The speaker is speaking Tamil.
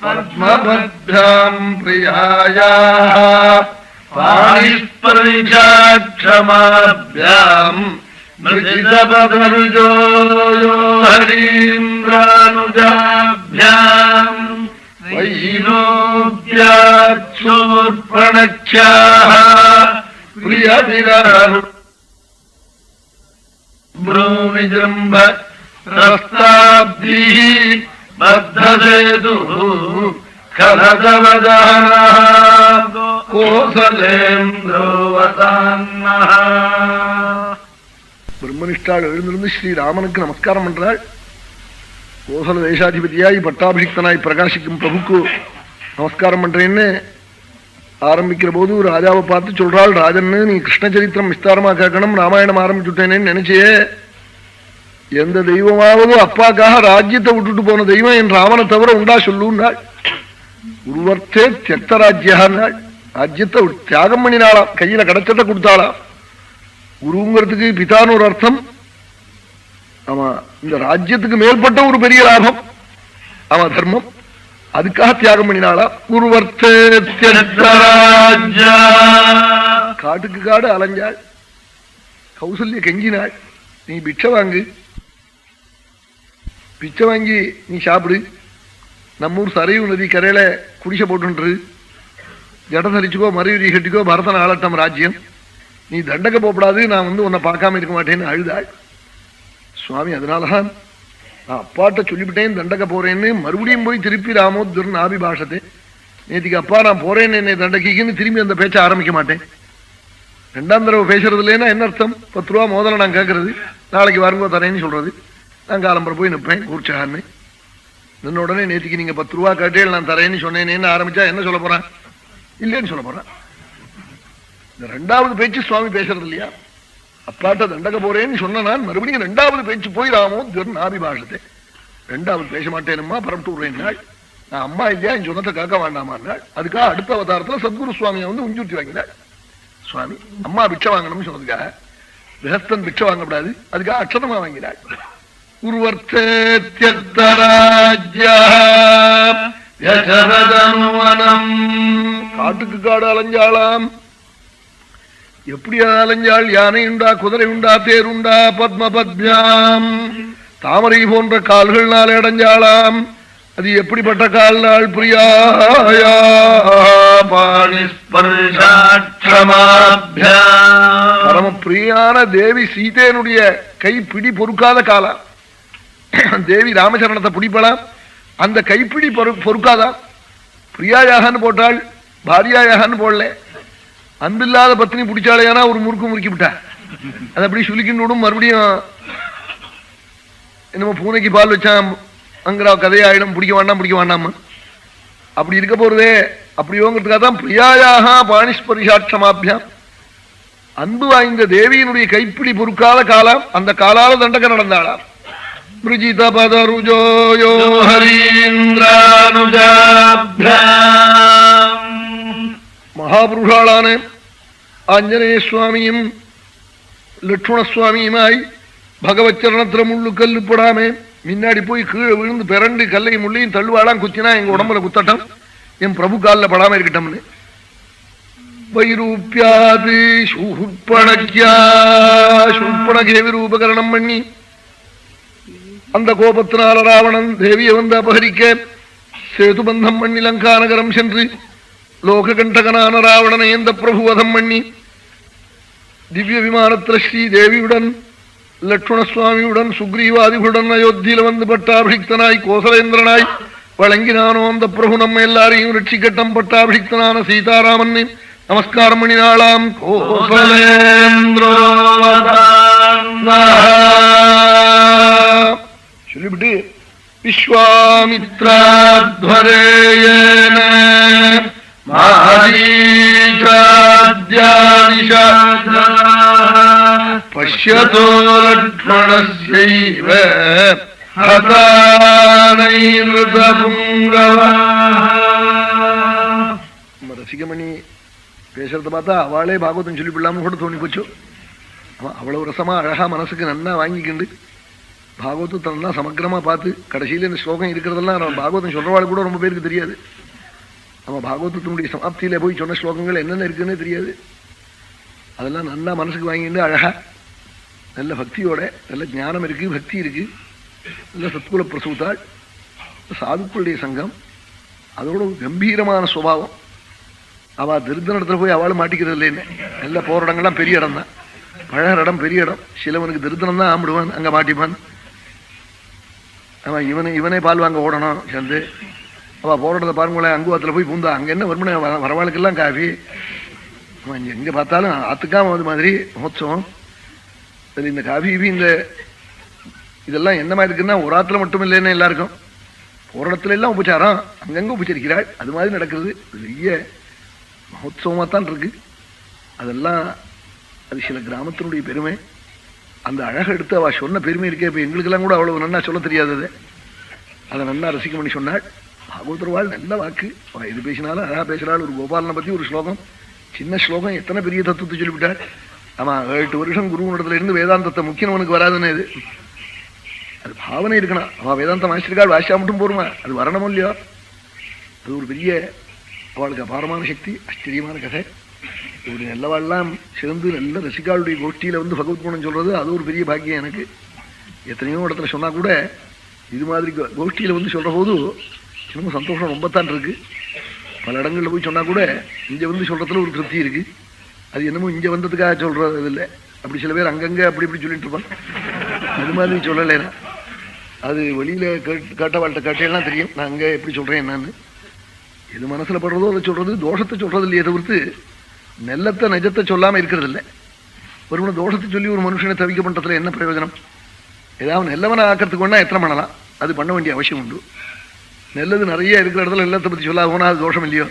பத்மபத்யாம் பிரியாயாः பாணிஸ்பர்ஷாட்சமாப்யாம் மிருதிதபதருஜோ ஹரீந்திரானுஜாப்யாம் வைனோத்யாச்சோர்பணக்ஷ்யாः பிரியதிரரு ப்ரூவிஜృంభ ரஸ்தாப்திः பத்தசேதுः கலதவதஹனः கோசலேந்திரோவதான்னஹ. பிரம்மனிஷ்டாள் எழுந்திருந்து ஸ்ரீராமனுக்கு நமஸ்காரம் பண்றாள். கோசல தேசாதிபதியாய் பட்டாபிஷிக்தனாய் பிரகாசிக்கும் பிரபுக்கு நமஸ்காரம் பண்றேன்னு ஆரம்பிக்கிற போது ராஜாவை பார்த்து சொல்றாள், ராஜன்னு நீ கிருஷ்ண சரித்திரம் விஸ்தாரமா கேட்கணும், ராமாயணம் ஆரம்பிச்சுட்டேனேன்னு நினைச்சே. எந்த தெய்வமாவது அப்பாக்காக ராஜ்யத்தை விட்டுட்டு போன தெய்வம் என் ராமனை தவிர உண்டா சொல்லுன்னாள். உருவர்த்தே தியக்த ராஜ்யான்னாள். ராஜ்யத்தை தியாகம் பண்ணினாளாம், கையில கிடைச்சத்தை கொடுத்தாளாம். குருங்கிறதுக்கு பிதான்னு ஒரு அர்த்தம். ஆமா, இந்த ராஜ்யத்துக்கு மேற்பட்ட ஒரு பெரிய லாபம் ஆமா தர்மம், அதுக்காக தியாகம் பண்ணினாளா. குருவர்த்தே தியக்த ராஜ்யா. காட்டுக்கு காடு அலைஞ்சாள். கௌசல்ய கெஞ்சினாள், நீ பிட்சை வாங்கு, பிச்சை வாங்கி நீ சாப்பிடு, நம்மூர் சரையு நதி கரையில குடிசை போட்டு ஜட தரிச்சுக்கோ, மறையுரி கட்டிக்கோ, பரதன் ஆளட்டம் ராஜ்யம், நீ தண்டக்க போப்படாது, நான் உன்னை பார்க்காம இருக்க மாட்டேன்னு அழுதாள். சுவாமி அதனாலதான் நான் அப்பாட்ட சொல்லிவிட்டேன் தண்டக்க போறேன்னு. மறுபடியும் போய் திருப்பி ராமோத்வரன் ஆபிபாஷத்தை நேற்றுக்கு அப்பா நான் போறேன்னு என்னை தண்டக்கின்னு திரும்பி அந்த பேச்சை ஆரம்பிக்க மாட்டேன். ரெண்டாம் தடவை பேசுறது இல்லைன்னா என்ன அர்த்தம்? 10 ரூபா முதல்ல நான் கேட்கறது, நாளைக்கு வருங்கோ தரேன்னு சொல்றது. நான் காலம்பரை போய் நிற்பேன் கூர்ச்சான்னு. நின்ன உடனே நேற்றுக்கு நீங்க 10 ரூபா கேட்டேன் நான் தரேன்னு சொன்னேன்னு ஆரம்பிச்சா என்ன சொல்ல போறான்? இல்லைன்னு சொல்ல போறான். இந்த ரெண்டாவது பேச்சு சுவாமி பேசுறது இல்லையா? அப்பாட்ட தண்டக்க போறேன்னு சொன்ன நான் மறுபடியும் ரெண்டாவது பேச்சு போய் ராமோத்வரன் ஆபிபாஷத்தை ரெண்டாவது பேச மாட்டேனுமா பரப்பிட்டு விடுறேன்னாள். நான் அம்மா இல்லையா என் சொன்னத்தை காக்க வேண்டாமான்னாள். அதுக்காக அடுத்த அவதாரத்துல சத்குரு சுவாமியை உஞ்சுட்டி வாங்கினாள். சுவாமி அம்மா பிட்சை வாங்கணும்னு சொன்னதுக்காக, கிரகஸ்தன் பிட்சை வாங்கக்கூடாது, அதுக்காக அக்ஷதமா வாங்கினாள். குருவர்த்தே தியக்த ராஜ்யா யசரதனுவனம். காட்டுக்கு காடு அலைஞ்சாளாம். எப்படி அலைஞ்சாள்? யானை உண்டா, குதிரை உண்டா, தேருண்டா, பத்மபத்யாம் தாமரை போன்ற கால்கள்னால அடைஞ்சாளாம். அது எப்படிப்பட்ட கால்நாள்? பிரியாயா பரம பிரியான தேவி சீதேனுடைய கைப்பிடி பொறுக்காத காலம். தேவி ராமச்சரணத்தை பிடிப்பலாம், அந்த கைப்பிடி பொறுக்காதான். பிரியாயாகன்னு போட்டாள், பாரியாயாகன்னு போடல. அன்பில்லாத பத்தினி பிடிச்சாலேனா ஒரு முறுக்கு முறுக்கி விட்டா, அது அப்படி சுலிக்கின்னு மறுபடியும் என்னமோ பூனைக்கு பால் வச்சான் அங்கிற கதையாயிடும். பிடிக்க வேண்டாம் அப்படி இருக்க போறதே. அப்படியோங்கிறதுக்காக தான் பிரியாயாக பாணிஸ்பரிசாட்சமாபியாம். அன்பு வாய்ந்த தேவியினுடைய கைப்பிடி பொறுக்காத காலம், அந்த காலால தண்டக்க நடந்தாளாம். பிரிஜித பதருஜோயோ ஹரீந்திரானுஜாப்யாம். மகாபுருஷாளான ஆஞ்சநேய சுவாமியும் லட்சுமணசுவாமியுமாய் பகவத் சரணத்துல முள்ளு கல்லு போடாமே முன்னாடி போய் கீழே விழுந்து பிறண்டு கல்லை முள்ளையும் தள்ளுவாளாம். குச்சினா எங்க உடம்புல குத்தட்டம், என் பிரபு காலில் படாம இருக்கட்டும்னு. வைரூப்பியாது சூர்பணகே விரூபகரணம் பண்ணி அந்த கோபத்தினால ராவணன் தேவியை வந்து அபகரிக்க சேதுபந்தம் பண்ணி லங்கா நகரம் சென்று லோககண்டகனான ராவணனை எந்த பிரபுவதம் பண்ணி திவ்ய விமானத்தில் ஸ்ரீதேவியுடன் லட்சுமணசுவாமியுடன் சுக்ரீவாதிகளுடன் அயோத்தியில வந்து பட்டாபிஷிக்தனாய் கோசலேந்திரனாய் வழங்கினானோ அந்த பிரபு நம்ம எல்லாரையும் ரட்சிக்கட்டம். பட்டாபிஷிக்தனான சீதாராமன் நமஸ்காரம் பண்ணினாளாம். கோசலேந்திரோ சொல்லிவிட்டு விஸ்வாமித்ராத்வரேயேன பஷ்யதோ லக்ஷ்மணஸ்யைவ ரசிகமணி பேசுறத பார்த்தா அவளே பாகவதம் சொல்லிவிடலாம கூட தோணி போச்சு. அவ்வளவு ரசமா அழகா மனசுக்கு நன்னா வாங்கிக்கிண்டு பாகவதத்தெல்லாம் சமக்கிரமா பார்த்து கடைசியில இந்த ஸ்லோகம் இருக்கிறதெல்லாம் பாகவதம் சொல்றவாள் கூட ரொம்ப பேருக்கு தெரியாது. நம்ம பாகவதத்தினுடைய சமாப்தியில போய் சொன்ன ஸ்லோகங்கள் என்னென்ன இருக்குன்னு தெரியாது. அதெல்லாம் நல்லா மனசுக்கு வாங்கிட்டு அழகா நல்ல பக்தியோட நல்ல ஞானம் இருக்கு, பக்தி இருக்கு, நல்ல சத்குல பிரசூத்தாள், சாதுக்களுடைய சங்கம், அதோட ஒரு கம்பீரமான சுபாவம். அவ திருத்தன இடத்துல போய் அவளும் மாட்டிக்கிறது இல்லைன்னு. நல்ல போற இடங்கள்லாம் பெரிய இடம் தான், பழகிற இடம் பெரிய இடம். சிலவனுக்கு திருத்தனம் தான் ஆம்பிடுவான், அங்க மாட்டிப்பான். அவன் இவனே பால் வாங்க ஓடணும் சேர்ந்து. அவ போற இடத்துல பாருங்களேன், அங்குவத்துல போய் பூந்தா அங்க என்ன வருமனே வரவாளுக்கெல்லாம் காஃபி. அவன் எங்க பார்த்தாலும் ஆத்துக்காம அது மாதிரி மகோத்சவம். இந்த காஃபி இந்த இதெல்லாம் என்ன மாதிரி இருக்குன்னா ஒரு ஆத்துல மட்டும் இல்லைன்னு எல்லாருக்கும் போற இடத்துல எல்லாம் உபச்சாரம், அங்கங்க உபச்சரிக்கிறாள். அது மாதிரி நடக்கிறது பெரிய மகோத்சவமா தான் இருக்கு. அதெல்லாம் அது சில கிராமத்தினுடைய பெருமை. அந்த அழகை எடுத்து அவ சொன்ன பெருமை இருக்கே. இப்ப எங்களுக்கெல்லாம் கூட அவ்வளவு நன்னா சொல்ல தெரியாதது, அதை நன்னா ரசிக்க பண்ணி சொன்னாள். பாகவதர்வாள் நல்ல வாக்கு. அவ எது பேசினாலும் அழகா பேசுறாள். ஒரு கோபாலனை பத்தி ஒரு ஸ்லோகம், சின்ன ஸ்லோகம், எத்தனை பெரிய தத்துவத்தை சொல்லிவிட்டாள். ஆமா, 8 வருஷம் குருவனிடத்துல இருந்து வேதாந்தத்தை முக்கியவனுக்கு வராதுன்னு இது. அது பாவனை இருக்கணும். அவன் வேதாந்தம் வாசிச்சிருக்காள், வாசிச்சா மட்டும் போருமா, அது வரணுமோ இல்லையோ. அது ஒரு பெரிய அவளுக்கு அபாரமான சக்தி, ஆச்சரியமான கதை. ஒரு நல்லவாள்லாம் சேர்ந்து நல்ல ரசிகாளுடைய கோஷ்டியில வந்து பகவத் குணம் சொல்றது அது ஒரு பெரிய பாக்கியம் எனக்கு. எத்தனையோ இடத்துல சொன்னா கூட இது மாதிரி கோஷ்டியில வந்து சொல்ற போது இன்னும் சந்தோஷம் ரொம்பத்தான் இருக்கு. பல இடங்கள்ல போய் சொன்னா கூட இங்க வந்து சொல்றதுல ஒரு திருப்தி இருக்கு. அது என்னமோ இங்க வந்ததுக்காக சொல்றது இல்லை. அப்படி சில பேர் அங்கங்க அப்படி இப்படி சொல்லிட்டு இருப்பான். அது மாதிரி சொல்லலைன்னா அது வெளியில கேட்டவாழ்கிட்ட கேட்டேன்னா தெரியும் நான் அங்க எப்படி சொல்றேன் என்னன்னு. எது மனசுல படுறதோ அதை சொல்றது, தோஷத்தை சொல்றது இல்லையே தவிர்த்து நெல்லத்தை நிஜத்தை சொல்லாம இருக்கிறது இல்லை. ஒரு தோஷத்தை சொல்லி ஒரு மனுஷனை தவிக்க பண்றதுல என்ன பிரயோஜனம்? ஏதாவது நெல்லவனை ஆக்கிறதுக்கு வேணா எத்தனை பண்ணலாம், அது பண்ண வேண்டிய அவசியம் உண்டு. நல்லது நிறைய இருக்கிற இடத்துல நெல்லத்தை பத்தி சொல்லாம போனா அது தோஷம் இல்லையோ.